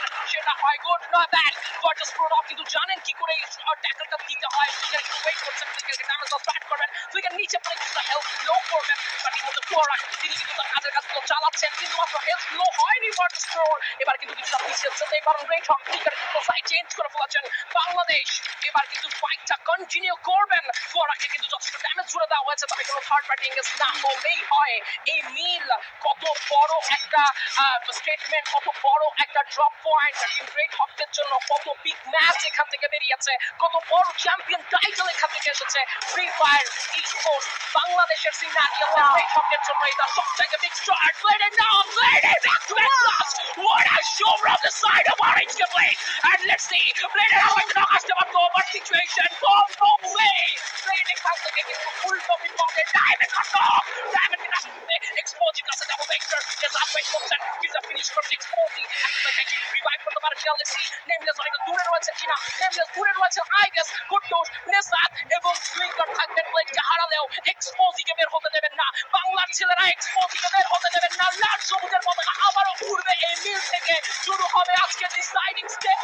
করেন সেটা হয় গুড না ব্যাড। গর্জাস প্রোডাক্ট কিন্তু জানেন কি করে ট্যাকলটা দিতে হয়। ফিগার একটু ওয়েট করছেন, ফিগারকে ড্যামেজ স্টার্ট করবেন, ফিগার নিচে পড়ে কিন্তু হেলথ লো করবেন। বাট এই মধ্যে ফোরাক তিনি কিন্তু তার কাজের কাজগুলো চালাচ্ছেন, কিন্তু মাত্র হেলথ লো হয়নি গর্জাস প্রো। এবার কিন্তু কিছুটা পিছিয়ে যেতেই পারেন গ্রেট হক। ফিগার কিন্তু সাইড চেঞ্জ করে ফেলেছেন বাংলাদেশ। এবার কিন্তু ফাইটটা কন্টিনিউ করবেন। ফোরাককে কিন্তু যথেষ্ট ড্যামেজ জুড়ে দেওয়া হয়েছে, তবে কোনো থার্ড পার্টি এঙ্গেজ না হলেই হয়। এই মিল কত বড় একটা স্টেটমেন্ট, কত বড় একটা ড্রপ পয়েন্ট টিম গ্রেট হকদের জন্য। কত বিগ ম্যাচ এখান থেকে বেরিয়েছে, কত বড় চ্যাম্পিয়ন টাইটেল এখান থেকে এসেছে। ফ্রি ফায়ার ই-স্পোর্টস বাংলাদেশের সিনারিও গ্রেট হকদের জন্য এটা সবথেকে big start. Blade it down, Blade it back to Atlas. What a show from the side of Orange to Blade. And let's see, Blade it out into the customer over situation. No way. Blade এখান থেকে কিন্তু উল্টো বিপদে ডাইভে কাটো, ডাইভে কাটতে এক্সপোজি কাছে double vector just wait করছেন, কিছু ফিনিশ করতে এক্সপোজি একটু রিভাইভ করতে পারে ফিয়ালেসি। নেমলেস অনেক দূরে রয়েছে কিনা, নেমলেস দূরে রয়েছে আই গেস। গুড ডোজ নেসাত এবং সুইঙ্গার থাকবেন। ব্লেডকে হারালেও এক্সপোজিকে বের হতে দেবেন না, বাংলার ছেলেরা এক্সপোজিকে বের হতে দেবেন না। লাল সবুজের পতাকা আবারও উড়বে এই মিল থেকে। শুরু হবে আজকে ডিসাইডিং স্টেপ।